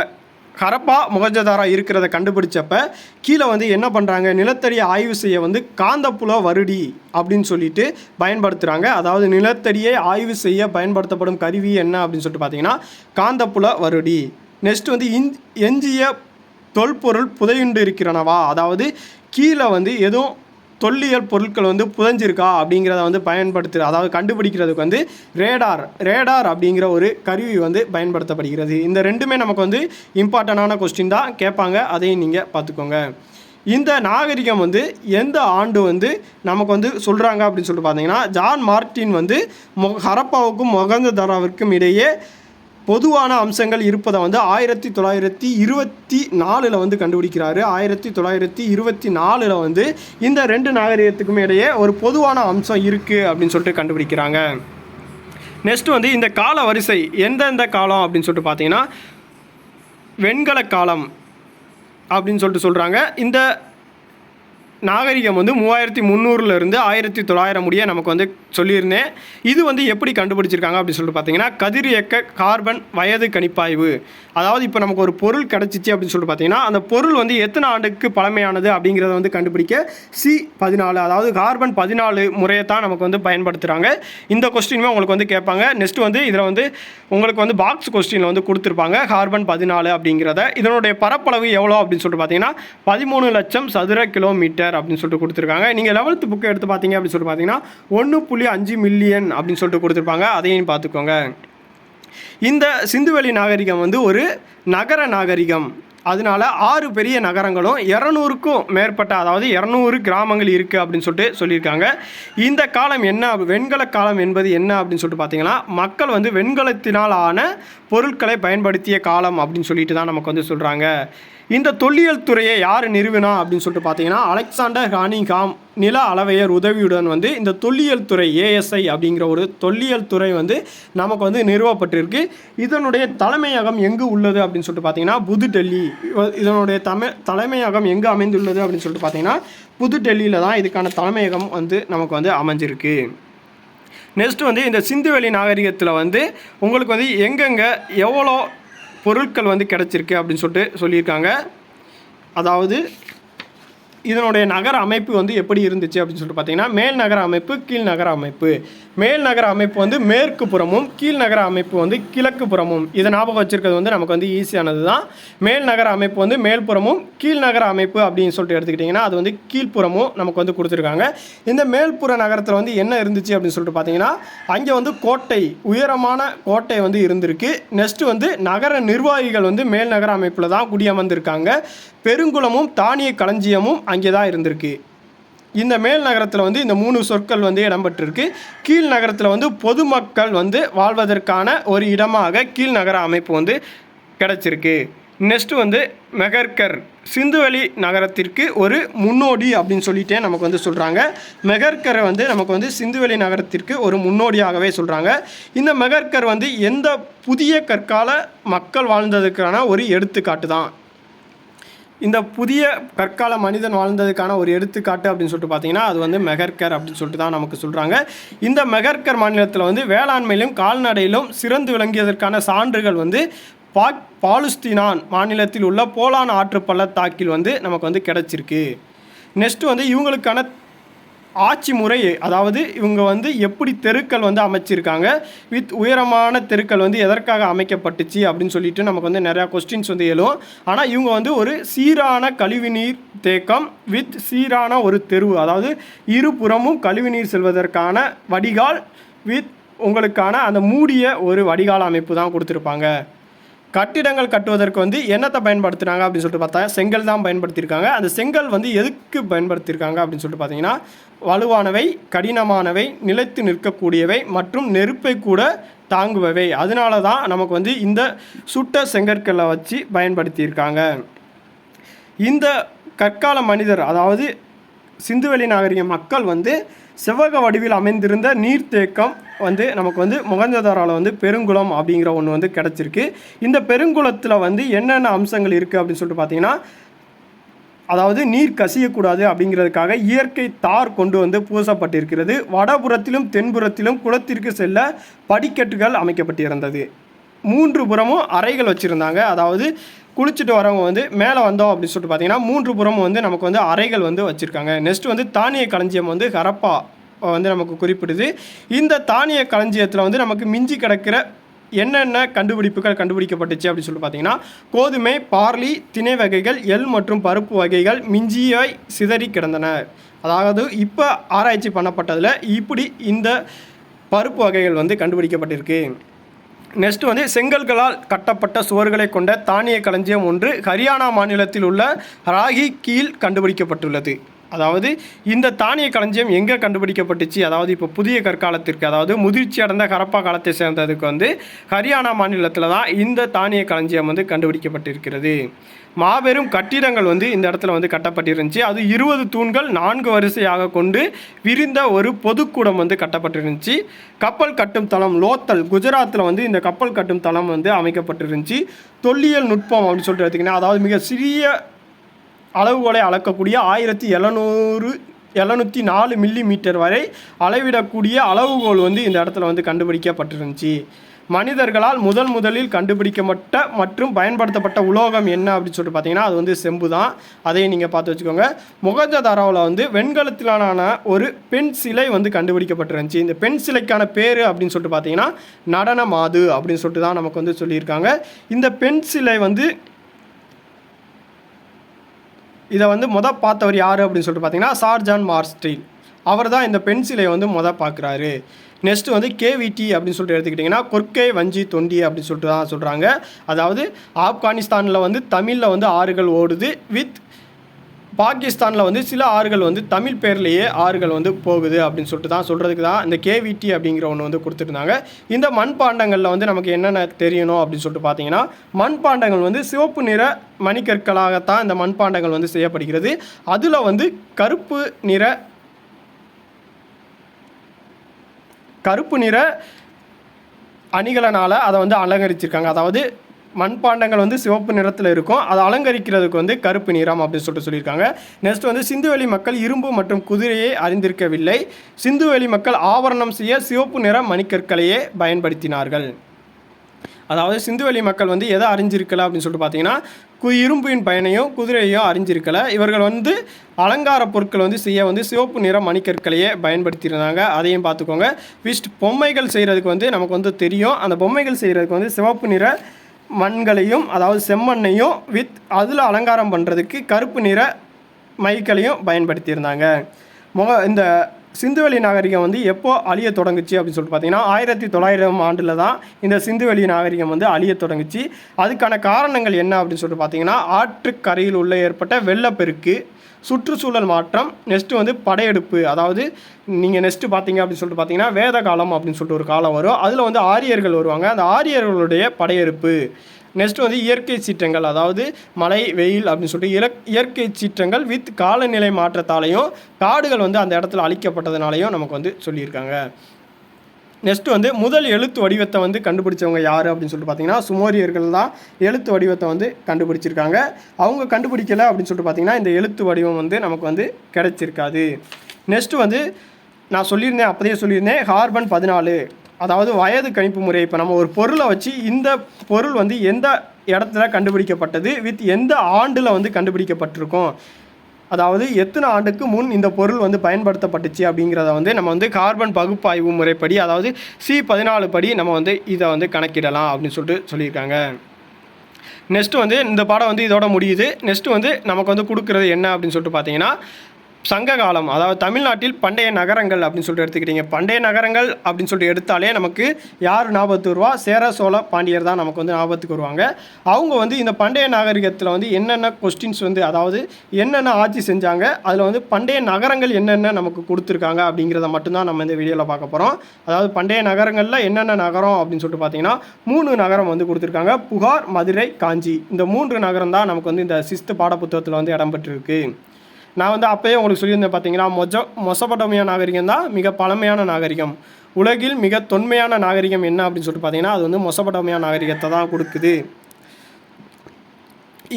ஹரப்பா மொஹஞ்சதாரோ இருக்கிறத கண்டுபிடிச்சப்ப கீழே வந்து என்ன பண்ணுறாங்க, நிலத்தடியை ஆய்வு செய்ய வந்து காந்தப்புல வருடி அப்படின்னு சொல்லிட்டு பயன்படுத்துகிறாங்க. அதாவது நிலத்தடியை ஆய்வு செய்ய பயன்படுத்தப்படும் கருவி என்ன அப்படின்னு சொல்லிட்டு பார்த்தீங்கன்னா காந்தப்புல வருடி. நெக்ஸ்ட் வந்து எஞ்சிய தொல்பொருள் புதையுண்டு இருக்கிறனவா, அதாவது கீழே வந்து எதுவும் தொல்லியல் பொருட்கள் வந்து புதைஞ்சிருக்கா அப்படிங்கிறத வந்து அதாவது கண்டுபிடிக்கிறதுக்கு வந்து ரேடார் அப்படிங்கிற ஒரு கருவி வந்து பயன்படுத்தப்படுகிறது. இந்த ரெண்டுமே நமக்கு வந்து இம்பார்ட்டண்டான கொஸ்டின் தான் கேட்பாங்க, அதையும் நீங்கள் பார்த்துக்கோங்க. இந்த நாகரிகம் வந்து எந்த ஆண்டு வந்து நமக்கு வந்து சொல்கிறாங்க அப்படின்னு சொல்லிட்டு பார்த்தீங்கன்னா ஜான் மார்ட்டின் வந்து ஹரப்பாவுக்கும் மொஹஞ்சதாரோவிற்கும் இடையே பொதுவான அம்சங்கள் இருப்பதை வந்து 1924 வந்து கண்டுபிடிக்கிறாரு. 1924 வந்து இந்த ரெண்டு நாகரிகத்துக்கும் இடையே ஒரு பொதுவான அம்சம் இருக்குது அப்படின்னு சொல்லிட்டு கண்டுபிடிக்கிறாங்க. நெக்ஸ்ட் வந்து இந்த கால வரிசை எந்தெந்த காலம் அப்படின்னு சொல்லிட்டு பார்த்தீங்கன்னா வெண்கல காலம் அப்படின்னு சொல்லிட்டு சொல்கிறாங்க. இந்த நாகரிகம் வந்து 3300 1900 முடிய நமக்கு வந்து சொல்லியிருந்தேன். இது வந்து எப்படி கண்டுபிடிச்சிருக்காங்க அப்படின்னு சொல்லிட்டு பார்த்தீங்கன்னா கதிரியக்க கார்பன் வயது கணிப்பாய்வு. அதாவது இப்போ நமக்கு ஒரு பொருள் கிடச்சிச்சு அப்படின்னு சொல்லிட்டு பார்த்தீங்கன்னா அந்த பொருள் வந்து எத்தனை ஆண்டுக்கு பழமையானது அப்படிங்கிறத வந்து கண்டுபிடிக்க C14 அதாவது கார்பன் 14 முறையை தான் நமக்கு வந்து பயன்படுத்துகிறாங்க. இந்த கொஸ்டினுமே உங்களுக்கு வந்து கேட்பாங்க. நெக்ஸ்ட் வந்து இதில் வந்து உங்களுக்கு வந்து பாக்ஸ் கொஸ்டினில் வந்து கொடுத்துருப்பாங்க கார்பன் 14 அப்படிங்கிறத. இதனுடைய பரப்பளவு எவ்வளோ அப்படின்னு சொல்லிட்டு பார்த்தீங்கன்னா 13 லட்சம் சதுர கிலோமீட்டர் அப்படின்னு சொல்லிட்டு கொடுத்துருக்காங்க. நீங்கள் 11th புக்கை எடுத்து பார்த்தீங்க அப்படின்னு சொல்லிட்டு பார்த்தீங்கன்னா 1.5 மில்லியன் அப்படின்னு சொல்லிட்டு கொடுத்துருப்பாங்க, அதையும் பார்த்துக்கோங்க. இந்த சிந்துவெளி நாகரிகம் வந்து ஒரு நகர நாகரிகம். அதனால 6 பெரிய நகரங்களும் 200க்கும் மேற்பட்ட அதாவது 200 கிராமங்கள் இருக்குது அப்படின்னு சொல்லிட்டு சொல்லியிருக்காங்க. இந்த காலம் என்ன, வெண்கல காலம் என்பது என்ன அப்படின்னு சொல்லிட்டு பார்த்தீங்கன்னா மக்கள் வந்து வெண்கலத்தினால் ஆன பொருட்களை பயன்படுத்திய காலம் அப்படின்னு சொல்லிட்டு தான் நமக்கு வந்து சொல்கிறாங்க. இந்த தொல்லியல் துறையை யார் நிறுவினா அப்படின்னு சொல்லிட்டு பார்த்தீங்கன்னா அலெக்சாண்டர் ஹானிங்ஹாம் நில அளவையர் உதவியுடன் வந்து இந்த தொல்லியல் துறை ASI அப்படிங்கிற ஒரு தொல்லியல் துறை வந்து நமக்கு வந்து நிறுவப்பட்டிருக்கு. இதனுடைய தலைமையகம் எங்கு உள்ளது அப்படின்னு சொல்லிட்டு பார்த்தீங்கன்னா புதுடெல்லி. இதனுடைய தலைமையகம் எங்கே அமைந்துள்ளது அப்படின்னு சொல்லிட்டு பார்த்தீங்கன்னா புதுடெல்லியில் தான் இதுக்கான தலைமையகம் வந்து நமக்கு வந்து அமைஞ்சிருக்கு. நெக்ஸ்ட் வந்து இந்த சிந்துவெளி நாகரிகத்தில் வந்து உங்களுக்கு வந்து எங்கெங்கே எவ்வளோ பொருட்கள் வந்து கிடச்சிருக்கு அப்படின்னு சொல்லிட்டு சொல்லியிருக்காங்க. அதாவது இதனுடைய நகர அமைப்பு வந்து எப்படி இருந்துச்சு அப்படின்னு சொல்லிட்டு பார்த்தீங்கன்னா மேல் நகர அமைப்பு, கீழ் நகர அமைப்பு. மேல் நகர அமைப்பு வந்து மேற்கு புறமும், கீழ் நகர அமைப்பு வந்து கிழக்கு புறமும். இதை ஞாபகம் வச்சுருக்கிறது வந்து நமக்கு வந்து ஈஸியானது தான். மேல் நகர அமைப்பு வந்து மேல்புறமும், கீழ் நகர அமைப்பு அப்படின்னு சொல்லிட்டு எடுத்துக்கிட்டிங்கன்னா அது வந்து கீழ்ப்புறமும் நமக்கு வந்து கொடுத்துருக்காங்க. இந்த மேல்புற நகரத்தில் வந்து என்ன இருந்துச்சு அப்படின்னு சொல்லிட்டு பார்த்தீங்கன்னா அங்கே வந்து கோட்டை, உயரமான கோட்டை வந்து இருந்திருக்கு. நெக்ஸ்ட்டு வந்து நகர நிர்வாகிகள் வந்து மேல் நகர அமைப்பில் தான் குடியமர்ந்திருக்காங்க. பெருங்குளமும் தானிய களஞ்சியமும் அங்கே தான் இருந்திருக்கு. இந்த மேல் நகரத்தில் வந்து இந்த 3 சொற்கள் வந்து இடம்பெற்றிருக்கு. கீழ் நகரத்தில் வந்து பொதுமக்கள் வந்து வாழ்வதற்கான ஒரு இடமாக கீழ் நகர அமைப்பு வந்து கிடச்சிருக்கு. நெக்ஸ்ட் வந்து மெஹர்கர் சிந்துவெளி நகரத்திற்கு ஒரு முன்னோடி அப்படின்னு சொல்லிட்டே நமக்கு வந்து சொல்கிறாங்க. மெஹர்கரை வந்து நமக்கு வந்து சிந்துவெளி நகரத்திற்கு ஒரு முன்னோடியாகவே சொல்கிறாங்க. இந்த மெஹர்கர் வந்து எந்த புதிய கற்கால மக்கள் வாழ்ந்ததுக்கான ஒரு எடுத்துக்காட்டு தான். இந்த புதிய கற்கால மனிதன் வாழ்ந்ததுக்கான ஒரு எடுத்துக்காட்டு அப்படின்னு சொல்லிட்டு பார்த்தீங்கன்னா அது வந்து மெஹர்கர் அப்படின்னு சொல்லிட்டு தான் நமக்கு சொல்கிறாங்க. இந்த மெஹர்கர் மாநிலத்தில் வந்து வேளாண்மையிலும் கால்நடையிலும் சிறந்து விளங்கியதற்கான சான்றுகள் வந்து பாலுஸ்தீனான் மாநிலத்தில் உள்ள போலான் ஆற்று பள்ளத்தாக்கில் வந்து நமக்கு வந்து கிடச்சிருக்கு. நெக்ஸ்ட் வந்து இவங்களுக்கான ஆட்சி முறை, அதாவது இவங்க வந்து எப்படி தெருக்கள் வந்து அமைச்சிருக்காங்க, வித் உயரமான தெருக்கள் வந்து எதற்காக அமைக்கப்பட்டுச்சு அப்படின்னு சொல்லிட்டு நமக்கு வந்து நிறையா கொஸ்டின்ஸ் வந்து எழும். ஆனால் இவங்க வந்து ஒரு சீரான கழிவுநீர் தேக்கம் வித் சீரான ஒரு தெரு, அதாவது இருபுறமும் கழிவுநீர் செல்வதற்கான வடிகால் வித் உங்களுக்கான அந்த மூடிய ஒரு வடிகால் அமைப்பு தான் கொடுத்துருப்பாங்க. கட்டிடங்கள் கட்டுவதற்கு வந்து என்னத்தை பயன்படுத்துகிறாங்க அப்படின்னு சொல்லிட்டு பார்த்தா செங்கல் தான் பயன்படுத்தியிருக்காங்க. அந்த செங்கல் வந்து எதுக்கு பயன்படுத்தியிருக்காங்க அப்படின்னு சொல்லிட்டு பார்த்தீங்கன்னா வலுவானவை, கடினமானவை, நிலைத்து நிற்கக்கூடியவை மற்றும் நெருப்பை கூட தாங்குபவை. அதனால தான் நமக்கு வந்து இந்த சுட்ட செங்கற்களை வச்சு பயன்படுத்தியிருக்காங்க. இந்த கற்கால மனிதர், அதாவது சிந்துவெளி நாகரிக மக்கள் வந்து செவ்வக வடிவில் அமைந்திருந்த நீர்த்தேக்கம் வந்து நமக்கு வந்து மொகஞ்சதாரோவில் வந்து பெருங்குளம் அப்படிங்கிற ஒன்று வந்து கிடச்சிருக்கு. இந்த பெருங்குளத்தில் வந்து என்னென்ன அம்சங்கள் இருக்குது அப்படின்னு சொல்லிட்டு பார்த்தீங்கன்னா, அதாவது நீர் கசியக்கூடாது அப்படிங்கிறதுக்காக இயற்கை தார் கொண்டு வந்து பூசப்பட்டிருக்கிறது. வடபுறத்திலும் தென்புறத்திலும் குளத்திற்கு செல்ல படிக்கட்டுகள் அமைக்கப்பட்டிருந்தது. 3 புறமும் அறைகள் வச்சுருந்தாங்க. அதாவது குளிச்சுட்டு வரவங்க வந்து மேலே வந்தோம் அப்படின்னு சொல்லிட்டு பார்த்தீங்கன்னா 3 புறமும் வந்து நமக்கு வந்து அறைகள் வந்து வச்சுருக்காங்க. நெக்ஸ்ட் வந்து தானிய களஞ்சியம் வந்து ஹரப்பா வந்து நமக்கு குறிப்பிடுது. இந்த தானிய களஞ்சியத்தில் வந்து நமக்கு மிஞ்சி கிடக்கிற என்னென்ன கண்டுபிடிப்புகள் கண்டுபிடிக்கப்பட்டுச்சு அப்படின்னு சொல்லிட்டு பார்த்தீங்கன்னா, கோதுமை, பார்லி, திணை வகைகள், எள் மற்றும் பருப்பு வகைகள் மிஞ்சியாய் சிதறி கிடந்தன. அதாவது இப்போ ஆராய்ச்சி பண்ணப்பட்டதில் இப்படி இந்த பருப்பு வகைகள் வந்து கண்டுபிடிக்கப்பட்டிருக்கு. நெக்ஸ்ட் வந்து செங்கல்களால் கட்டப்பட்ட சுவர்களை கொண்ட தானிய களஞ்சியம் ஒன்று ஹரியானா மாநிலத்தில் உள்ள ராகி கீழ் கண்டுபிடிக்கப்பட்டுள்ளது. அதாவது இந்த தானிய களஞ்சியம் எங்கே கண்டுபிடிக்கப்பட்டுச்சு, அதாவது இப்போ புதிய கற்காலத்திற்கு, அதாவது முதிர்ச்சி அடைந்த ஹரப்பா காலத்தை சேர்ந்ததுக்கு வந்து ஹரியானா மாநிலத்தில் தான் இந்த தானிய களஞ்சியம் வந்து கண்டுபிடிக்கப்பட்டிருக்கிறது. மாபெரும் கட்டிடங்கள் வந்து இந்த இடத்துல வந்து கட்டப்பட்டிருந்துச்சு. அது 20 தூண்கள் 4 வரிசையாக கொண்டு விரிந்த ஒரு பொதுக்கூடம் வந்து கட்டப்பட்டிருந்துச்சு. கப்பல் கட்டும் தளம் லோத்தல் குஜராத்தில் வந்து இந்த கப்பல் கட்டும் தளம் வந்து அமைக்கப்பட்டிருந்துச்சு. தொல்லியல் நுட்பம் அப்படின்னு சொல்லிட்டு எடுத்திங்கன்னா, அதாவது மிக சிறிய அளவுகளை அளக்கக்கூடிய 1704 மில்லிமீட்டர் வரை அளவிடக்கூடிய அளவுகோல் வந்து இந்த இடத்துல வந்து கண்டுபிடிக்கப்பட்டிருந்துச்சு. மனிதர்களால் முதலில் கண்டுபிடிக்கப்பட்ட மற்றும் பயன்படுத்தப்பட்ட உலோகம் என்ன அப்படின்னு சொல்லிட்டு பார்த்தீங்கன்னா, அது வந்து செம்பு தான். அதையும் நீங்கள் பார்த்து வச்சுக்கோங்க. மொகஞ்சதாரோவில் வந்து வெண்கலத்திலான ஒரு பெண் சிலை வந்து கண்டுபிடிக்கப்பட்டிருந்துச்சு. இந்த பெண் சிலைக்கான பேர் அப்படின்னு சொல்லிட்டு பார்த்தீங்கன்னா நடன மாது அப்படின்னு சொல்லிட்டு தான் நமக்கு வந்து சொல்லியிருக்காங்க. இந்த பெண் சிலை வந்து இதை வந்து பார்த்தவர் யார் அப்படின்னு சொல்லிட்டு பார்த்தீங்கன்னா சார்ஜான் மார்ஸ்டில். அவர் தான் இந்த பெண் சிலையை வந்து பார்க்குறாரு. நெக்ஸ்ட்டு வந்து கேவிடி அப்படின்னு சொல்லிட்டு எடுத்துக்கிட்டிங்கன்னா கொர்க்கை வஞ்சி தொண்டி அப்படின்னு சொல்லிட்டு தான் சொல்கிறாங்க. அதாவது ஆப்கானிஸ்தானில் வந்து தமிழில் வந்து ஆறுகள் ஓடுது, வித் பாகிஸ்தானில் வந்து சில ஆறுகள் வந்து தமிழ் பேர்லேயே ஆறுகள் வந்து போகுது அப்படின்னு சொல்லிட்டு தான் சொல்கிறதுக்கு தான் இந்த கேவிடி அப்படிங்கிற ஒன்று வந்து கொடுத்துருந்தாங்க. இந்த மண்பாண்டங்களில் வந்து நமக்கு என்னென்ன தெரியணும் அப்படின்னு சொல்லிட்டு பார்த்தீங்கன்னா, மண்பாண்டங்கள் வந்து சிவப்பு நிற மணிக்கற்களாகத்தான் இந்த மண்பாண்டங்கள் வந்து செய்யப்படுகிறது. அதில் வந்து கருப்பு நிற அணிகலனால் அதை வந்து அலங்கரிச்சிருக்காங்க. அதாவது மண்பாண்டங்கள் வந்து சிவப்பு நிறத்தில் இருக்கும், அதை அலங்கரிக்கிறதுக்கு வந்து கருப்பு நிறம் அப்படின்னு சொல்லிட்டு சொல்லியிருக்காங்க. நெக்ஸ்ட் வந்து சிந்துவெளி மக்கள் இரும்பு மற்றும் குதிரையை அறிந்திருக்கவில்லை. சிந்துவெளி மக்கள் ஆவரணம் செய்ய சிவப்பு நிற மணிக்கற்களையே பயன்படுத்தினார்கள். அதாவது சிந்துவெளி மக்கள் வந்து எதை அறிஞ்சிருக்கலை அப்படின்னு சொல்லிட்டு பார்த்தீங்கன்னா, இரும்பின் பயனையும் குதிரையையும் அறிஞ்சிருக்கலை. இவர்கள் வந்து அலங்கார பொருட்கள் வந்து செய்ய வந்து சிவப்பு நிற மணிக்கற்களையே பயன்படுத்தியிருந்தாங்க. அதையும் பார்த்துக்கோங்க. பொம்மைகள் செய்கிறதுக்கு வந்து நமக்கு வந்து தெரியும். அந்த பொம்மைகள் செய்கிறதுக்கு வந்து சிவப்பு நிற மண்களையும், அதாவது செம்மண்ணையும் வித் அதில் அலங்காரம் பண்ணுறதுக்கு கருப்பு நிற மைக்களையும் பயன்படுத்தியிருந்தாங்க. இந்த சிந்துவெளி நாகரிகம் வந்து எப்போ அழிய தொடங்குச்சு அப்படின்னு சொல்லிட்டு பார்த்தீங்கன்னா 1900 ஆண்டில் தான் இந்த சிந்துவெளி நாகரிகம் வந்து அழிய தொடங்குச்சு. அதுக்கான காரணங்கள் என்ன அப்படின்னு சொல்லிட்டு பார்த்தீங்கன்னா, ஆற்றுக்கரையில் உள்ள ஏற்பட்ட வெள்ளப்பெருக்கு, சுற்றுச்சூழல் மாற்றம், நெக்ஸ்ட்டு வந்து படையெடுப்பு. அதாவது நீங்கள் நெக்ஸ்ட்டு பார்த்தீங்க அப்படின்னு சொல்லிட்டு பார்த்தீங்கன்னா வேத காலம் அப்படின்னு சொல்லிட்டு ஒரு காலம் வரும். அதில் வந்து ஆரியர்கள் வருவாங்க. அந்த ஆரியர்களுடைய படையெடுப்பு. நெக்ஸ்ட்டு வந்து இயற்கை சீற்றங்கள், அதாவது மழை வெயில் அப்படின்னு சொல்லிட்டு இயற்கை சீற்றங்கள் வித் காலநிலை மாற்றத்தாலையும் காடுகள் வந்து அந்த இடத்துல அழிக்கப்பட்டதுனாலையும் நமக்கு வந்து சொல்லியிருக்காங்க. நெக்ஸ்ட்டு வந்து முதல் எழுத்து வடிவத்தை வந்து கண்டுபிடிச்சவங்க யார் அப்படின்னு சொல்லிட்டு பார்த்தீங்கன்னா சுமேரியர்கள் தான் எழுத்து வடிவத்தை வந்து கண்டுபிடிச்சிருக்காங்க. அவங்க கண்டுபிடிக்கலை அப்படின்னு சொல்லிட்டு பார்த்தீங்கன்னா இந்த எழுத்து வடிவம் வந்து நமக்கு வந்து கிடைச்சிருக்காது. நெக்ஸ்ட்டு வந்து நான் சொல்லியிருந்தேன், அப்போதையே சொல்லியிருந்தேன், கார்பன் 14, அதாவது வயது கணிப்பு முறை. இப்போ நம்ம ஒரு பொருளை வச்சு இந்த பொருள் வந்து எந்த இடத்துல கண்டுபிடிக்கப்பட்டது வித் எந்த ஆண்டில் வந்து கண்டுபிடிக்கப்பட்டிருக்கும், அதாவது எத்தனை ஆண்டுக்கு முன் இந்த பொருள் வந்து பயன்படுத்தப்பட்டுச்சு அப்படிங்கிறத வந்து நம்ம வந்து கார்பன் பகுப்பாய்வு முறைப்படி, அதாவது C14 படி நம்ம வந்து இதை வந்து கணக்கிடலாம் அப்படின்னு சொல்லிட்டு சொல்லியிருக்காங்க. நெக்ஸ்ட்டு வந்து இந்த பாடம் வந்து இதோட முடியுது. நெக்ஸ்ட்டு வந்து நமக்கு வந்து கொடுக்குறது என்ன அப்படின்னு சொல்லிட்டு பார்த்தீங்கன்னா சங்க காலம், அதாவது தமிழ்நாட்டில் பண்டைய நகரங்கள் அப்படின்னு சொல்லிட்டு எடுத்துக்கிட்டீங்க. பண்டைய நகரங்கள் அப்படின்னு சொல்லிட்டு எடுத்தாலே நமக்கு யார் ஞாபகத்துக்கு வருவா, சேர சோழ பாண்டியர் தான் நமக்கு வந்து ஞாபகத்துக்கு வருவாங்க. அவங்க வந்து இந்த பண்டைய நாகரிகத்தில் வந்து என்னென்ன கொஸ்டின்ஸ் வந்து, அதாவது என்னென்ன ஆட்சி செஞ்சாங்க, அதில் வந்து பண்டைய நகரங்கள் என்னென்ன நமக்கு கொடுத்துருக்காங்க அப்படிங்கிறத மட்டும்தான் நம்ம இந்த வீடியோவில் பார்க்க போகிறோம். அதாவது பண்டைய நகரங்களில் என்னென்ன நகரம் அப்படின்னு சொல்லிட்டு பார்த்தீங்கன்னா 3 நகரம் வந்து கொடுத்துருக்காங்க. புகார், மதுரை, காஞ்சி. இந்த 3 நகரம் தான் நமக்கு வந்து இந்த 6th பாடப்புத்தகத்தில் வந்து இடம்பெற்றிருக்கு. நான் வந்து அப்போயே உங்களுக்கு சொல்லியிருந்தேன் பார்த்தீங்களா, மொசபடோமியா நாகரிகம் தான் மிக பழமையான நாகரிகம். உலகில் மிக தொன்மையான நாகரிகம் என்ன அப்படின்னு சொல்லிட்டு பார்த்தீங்கன்னா அது வந்து மொசபடோமியா நாகரிகத்தை தான் கொடுக்குது.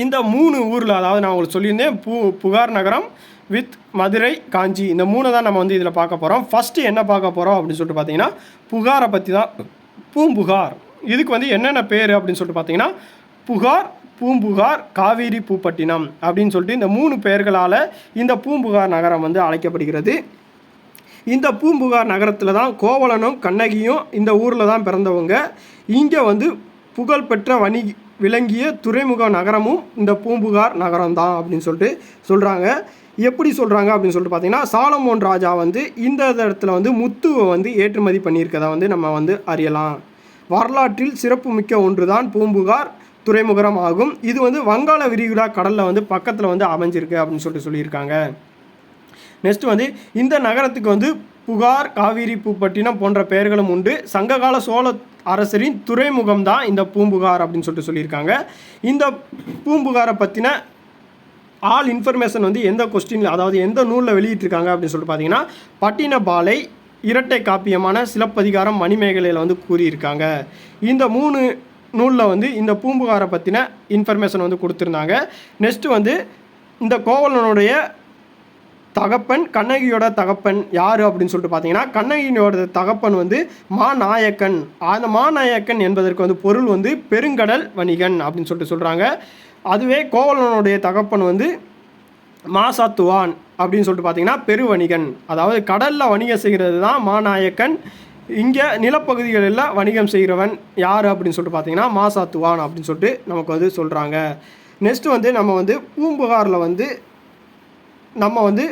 இந்த 3 ஊரில், அதாவது நான் உங்களுக்கு சொல்லியிருந்தேன் புகார் நகரம் வித் மதுரை, காஞ்சி, இந்த 3 தான் நம்ம வந்து இதில் பார்க்க போகிறோம். ஃபஸ்ட்டு என்ன பார்க்க போகிறோம் அப்படின்னு சொல்லிட்டு பார்த்தீங்கன்னா புகாரை பற்றி தான். பூம்புகார், இதுக்கு வந்து என்னென்ன பேர் அப்படின்னு சொல்லிட்டு பார்த்தீங்கன்னா புகார், பூம்புகார், காவேரி பூப்பட்டினம் அப்படின்னு சொல்லிட்டு இந்த 3 பெயர்களால் இந்த பூம்புகார் நகரம் வந்து அழைக்கப்படுகிறது. இந்த பூம்புகார் நகரத்தில் தான் கோவலனும் கண்ணகியும் இந்த ஊரில் தான் பிறந்தவங்க. இங்கே வந்து புகழ்பெற்ற விளங்கிய துறைமுக நகரமும் இந்த பூம்புகார் நகரம் தான் அப்படின்னு சொல்லிட்டு சொல்கிறாங்க. எப்படி சொல்கிறாங்க அப்படின்னு சொல்லிட்டு பார்த்தீங்கன்னா சாலமோன் ராஜா வந்து இந்த இடத்துல வந்து முத்துவை வந்து ஏற்றுமதி பண்ணியிருக்கதை வந்து நம்ம வந்து அறியலாம். வரலாற்றில் சிறப்பு மிக்க ஒன்று தான் பூம்புகார் துறைமுகம் ஆகும். இது வந்து வங்காள விரிகுடா கடலில் வந்து பக்கத்தில் வந்து அமைஞ்சிருக்கு அப்படின்னு சொல்லிட்டு சொல்லியிருக்காங்க. நெக்ஸ்ட் வந்து இந்த நகரத்துக்கு வந்து புகார், காவிரி பூப்பட்டினம் போன்ற பெயர்களும் உண்டு. சங்ககால சோழ அரசரின் துறைமுகம் தான் இந்த பூம்புகார் அப்படின்னு சொல்லிட்டு சொல்லியிருக்காங்க. இந்த பூம்புகாரை பற்றின ஆல் இன்ஃபர்மேஷன் வந்து எந்த கொஸ்டினில், அதாவது எந்த நூலில் வெளியிட்டிருக்காங்க அப்படின்னு சொல்லிட்டு பார்த்தீங்கன்னா பட்டினப்பாலை இரட்டை காப்பியமான சிலப்பதிகாரம் மணிமேகலையில் வந்து கூறியிருக்காங்க. இந்த 3 நூலில் வந்து இந்த பூம்புகாரை பற்றின இன்ஃபர்மேஷன் வந்து கொடுத்துருந்தாங்க. நெக்ஸ்ட்டு வந்து இந்த கோவலனுடைய தகப்பன், கண்ணகியோட தகப்பன் யார் அப்படின்னு சொல்லிட்டு பார்த்தீங்கன்னா கண்ணகியோட தகப்பன் வந்து மாநாயக்கன். அந்த மாநாயக்கன் என்பதற்கு வந்து பொருள் வந்து பெருங்கடல் வணிகன் அப்படின்னு சொல்லிட்டு சொல்கிறாங்க. அதுவே கோவலனுடைய தகப்பன் வந்து மாசாத்துவான் அப்படின்னு சொல்லிட்டு பார்த்தீங்கன்னா பெருவணிகன், அதாவது கடலில் வணிகம் செய்கிறது தான் மாநாயக்கன். இங்கே நிலப்பகுதிகளில் வணிகம் செய்கிறவன் யார் அப்படின்னு சொல்லிட்டு பார்த்தீங்கன்னா மாசாத்துவான் அப்படின்னு சொல்லிட்டு நமக்கு வந்து சொல்கிறாங்க. நெக்ஸ்ட்டு வந்து நம்ம வந்து பூம்புகாரில் வந்து நம்ம வந்து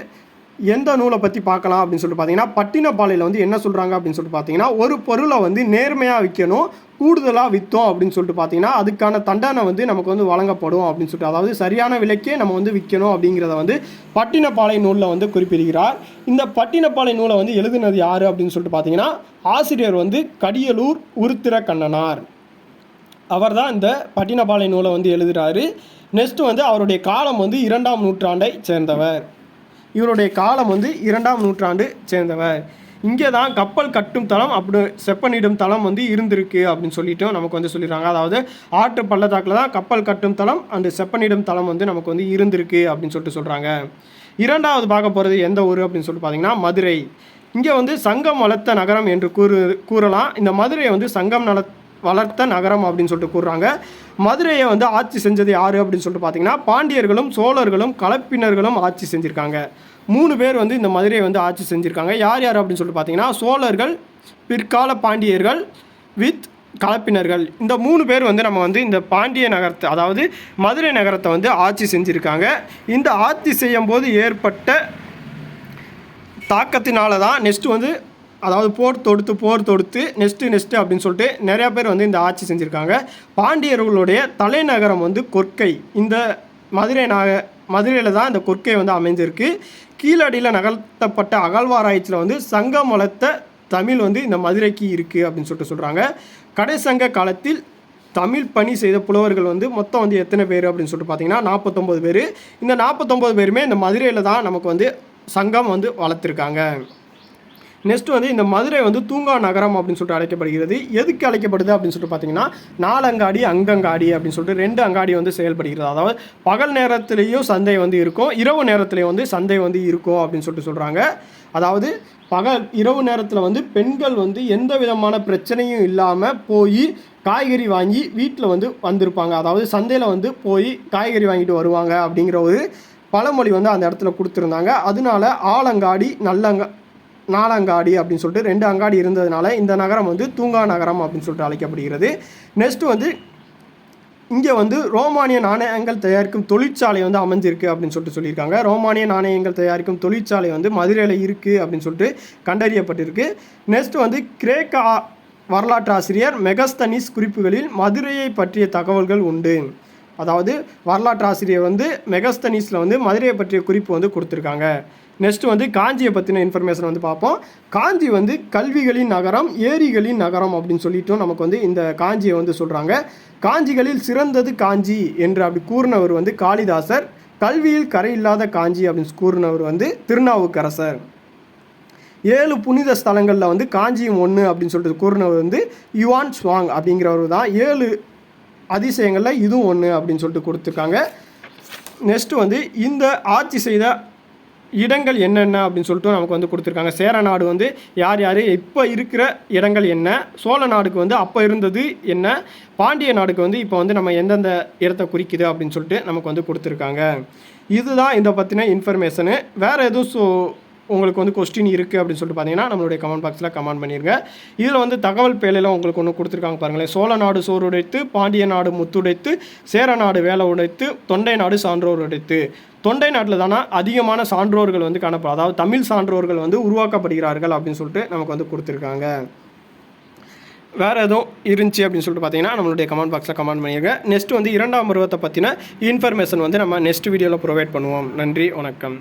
எந்த நூலை பற்றி பார்க்கலாம் அப்படின்னு சொல்லிட்டு பார்த்தீங்கன்னா பட்டினப்பாலையில் வந்து என்ன சொல்கிறாங்க அப்படின்னு சொல்லிட்டு பார்த்தீங்கன்னா ஒரு பொருளை வந்து நேர்மையாக விற்கணும், கூடுதலாக விற்றோம் அப்படின்னு சொல்லிட்டு பார்த்தீங்கன்னா அதுக்கான தண்டனை வந்து நமக்கு வந்து வழங்கப்படும் அப்படின்னு சொல்லிட்டு, அதாவது சரியான விலைக்கே நம்ம வந்து விற்கணும் அப்படிங்கிறத வந்து பட்டினப்பாலை நூலில் வந்து குறிப்பிடுகிறார். இந்த பட்டினப்பாலை நூலை வந்து எழுதினது யார் அப்படின்னு சொல்லிட்டு பார்த்தீங்கன்னா ஆசிரியர் வந்து கடியலூர் உருத்திர கண்ணனார். அவர் தான் இந்த பட்டினப்பாலை நூலை வந்து எழுதுகிறாரு. நெக்ஸ்ட்டு வந்து அவருடைய காலம் வந்து 2ஆம் நூற்றாண்டை சேர்ந்தவர். இவருடைய காலம் வந்து 2ஆம் நூற்றாண்டு சேர்ந்தவர். இங்கே தான் கப்பல் கட்டும் தளம் அப்படி செப்பனிடும் தளம் வந்து இருந்திருக்கு அப்படின்னு சொல்லிட்டு நமக்கு வந்து சொல்லிடுறாங்க. அதாவது ஆற்று பள்ளத்தாக்கில் தான் கப்பல் கட்டும் தளம் அண்டு செப்பனிடும் தளம் வந்து நமக்கு வந்து இருந்திருக்கு அப்படின்னு சொல்லிட்டு சொல்கிறாங்க. 2வது பார்க்க போகிறது எந்த ஊர் அப்படின்னு சொல்லிட்டு பார்த்தீங்கன்னா மதுரை. இங்கே வந்து சங்கம் வளர்த்த நகரம் என்று கூறலாம். இந்த மதுரையை வந்து சங்கம் வளர்த்த நகரம் அப்படின்னு சொல்லிட்டு கூறுறாங்க. மதுரையை வந்து ஆட்சி செஞ்சது யார் அப்படின்னு சொல்லிட்டு பார்த்தீங்கன்னா பாண்டியர்களும் சோழர்களும் கலப்பினர்களும் ஆட்சி செஞ்சுருக்காங்க. 3 பேர் வந்து இந்த மதுரையை வந்து ஆட்சி செஞ்சுருக்காங்க. யார் யார் அப்படின்னு சொல்லிட்டு பார்த்தீங்கன்னா சோழர்கள், பிற்கால பாண்டியர்கள் வித் கலப்பினர்கள். இந்த 3 பேர் வந்து நம்ம வந்து இந்த பாண்டிய நகரத்தை, அதாவது மதுரை நகரத்தை வந்து ஆட்சி செஞ்சுருக்காங்க. இந்த ஆட்சி செய்யும் போது ஏற்பட்ட தாக்கத்தினால தான் நெக்ஸ்ட்டு வந்து, அதாவது போர் தொடுத்து நெக்ஸ்ட்டு அப்படின்னு சொல்லிட்டு நிறையா பேர் வந்து இந்த ஆட்சி செஞ்சுருக்காங்க. பாண்டியர்களுடைய தலைநகரம் வந்து கொற்கை. இந்த மதுரையில் தான் இந்த கொற்கை வந்து அமைஞ்சிருக்கு. கீழடியில் நகர்த்தப்பட்ட அகழ்வாராய்ச்சியில் வந்து சங்கம் வளர்த்த தமிழ் வந்து இந்த மதுரைக்கு இருக்குது அப்படின்னு சொல்லிட்டு சொல்கிறாங்க. கடைசங்க காலத்தில் தமிழ் பணி செய்த புலவர்கள் வந்து மொத்தம் வந்து எத்தனை பேர் அப்படின்னு சொல்லிட்டு பார்த்தீங்கன்னா 49 பேர். இந்த 49 பேருமே இந்த மதுரையில் தான் நமக்கு வந்து சங்கம் வந்து வளர்த்துருக்காங்க. நெக்ஸ்ட் வந்து இந்த மதுரை வந்து தூங்கா நகரம் அப்படின்னு சொல்லிட்டு அழைக்கப்படுகிறது. எதுக்கு அழைக்கப்படுது அப்படின்னு சொல்லிட்டு பார்த்தீங்கன்னா 4 அங்காடி அங்கங்காடி அப்படின்னு சொல்லிட்டு 2 அங்காடி வந்து செயல்படுகிறது. அதாவது பகல் நேரத்துலேயும் சந்தை வந்து இருக்கும், இரவு நேரத்துலேயும் வந்து சந்தை வந்து இருக்கும் அப்படின்னு சொல்லிட்டு சொல்கிறாங்க. அதாவது இரவு நேரத்தில் வந்து பெண்கள் வந்து எந்த விதமான பிரச்சனையும் இல்லாமல் போய் காய்கறி வாங்கி வீட்டில் வந்து வந்திருப்பாங்க. அதாவது சந்தையில் வந்து போய் காய்கறி வாங்கிட்டு வருவாங்க அப்படிங்கிற ஒரு பழமொழி வந்து அந்த இடத்துல கொடுத்துருந்தாங்க. அதனால ஆலங்காடி நாலங்காடி அப்படின்னு சொல்லிட்டு 2 அங்காடி இருந்ததுனால இந்த நகரம் வந்து தூங்கா நகரம் அப்படின்னு சொல்லிட்டு அழைக்கப்படுகிறது. நெக்ஸ்ட் வந்து இங்கே வந்து ரோமானிய நாணயங்கள் தயாரிக்கும் தொழிற்சாலை வந்து அமைஞ்சிருக்கு அப்படின்னு சொல்லிட்டு சொல்லியிருக்காங்க. ரோமானிய நாணயங்கள் தயாரிக்கும் தொழிற்சாலை வந்து மதுரையில் இருக்குது அப்படின்னு சொல்லிட்டு கண்டறியப்பட்டிருக்கு. நெக்ஸ்ட் வந்து கிரேக்க வரலாற்று ஆசிரியர் மெகஸ்தனிஸ் குறிப்புகளில் மதுரையை பற்றிய தகவல்கள் உண்டு. அதாவது வரலாற்று ஆசிரியர் வந்து மெகஸ்தனிஸில் வந்து மதுரையை பற்றிய குறிப்பு வந்து கொடுத்துருக்காங்க. நெக்ஸ்ட் வந்து காஞ்சியை பற்றின இன்ஃபர்மேஷன் வந்து பார்ப்போம். காஞ்சி வந்து கல்விகளின் நகரம், ஏரிகளின் நகரம் அப்படின்னு சொல்லிட்டும் நமக்கு வந்து இந்த காஞ்சியை வந்து சொல்கிறாங்க. காஞ்சிகளில் சிறந்தது காஞ்சி என்று அப்படி கூறினவர் வந்து காளிதாசர். கல்வியில் கரை இல்லாத காஞ்சி அப்படின்னு கூறினவர் வந்து திருநாவுக்கரசர். 7 புனித ஸ்தலங்களில் வந்து காஞ்சியும் ஒன்று அப்படின்னு சொல்லிட்டு கூறினவர் வந்து யுவான் சுவாங் அப்படிங்கிறவர் தான். 7 அதிசயங்களில் இதுவும் ஒன்று அப்படின்னு சொல்லிட்டு கொடுத்துருக்காங்க. நெக்ஸ்ட்டு வந்து இந்த ஆட்சி செய்த இடங்கள் என்னென்ன அப்படின்னு சொல்லிட்டு நமக்கு வந்து கொடுத்துருக்காங்க. சேர நாடு வந்து யார் யார், இப்போ இருக்கிற இடங்கள் என்ன, சோழ நாடுக்கு வந்து அப்போ இருந்தது என்ன, பாண்டிய நாடுக்கு வந்து இப்போ வந்து நம்ம எந்தெந்த இடத்த குறிக்குது அப்படின்னு சொல்லிட்டு நமக்கு வந்து கொடுத்துருக்காங்க. இதுதான் இதை பற்றின இன்ஃபர்மேஷனு. வேறு எதுவும் உங்களுக்கு வந்து கொஸ்டின் இருக்குது அப்படின்னு சொல்லிட்டு பார்த்தீங்கன்னா நம்மளுடைய கமெண்ட் பாக்ஸில் கமெண்ட் பண்ணிடுங்க. இதில் வந்து தகவல் பேலையில் உங்களுக்கு ஒன்று கொடுத்துருக்காங்க பாருங்களேன். சோழ நாடு சோறு உடைத்து, பாண்டிய நாடு முத்துடைத்து, சேர நாடு வேலை உடைத்து, தொண்டை நாடு சான்றோர் உடைத்து. தொண்டை நாட்டில் தானே அதிகமான சான்றோர்கள் வந்து காணப்படும், அதாவது தமிழ் சான்றோர்கள் வந்து உருவாக்கப்படுகிறார்கள் அப்படின்னு சொல்லிட்டு நமக்கு வந்து கொடுத்துருக்காங்க. வேறு எதுவும் இருந்துச்சு அப்படின்னு சொல்லிட்டு பார்த்தீங்கன்னா நம்மளுடைய கமெண்ட் பாக்ஸில் கமெண்ட் பண்ணிடுங்க. நெக்ஸ்ட் வந்து 2ஆம் பருவத்தை பற்றின இன்ஃபர்மேஷன் வந்து நம்ம நெக்ஸ்ட் வீடியோவில் ப்ரொவைட் பண்ணுவோம். நன்றி, வணக்கம்.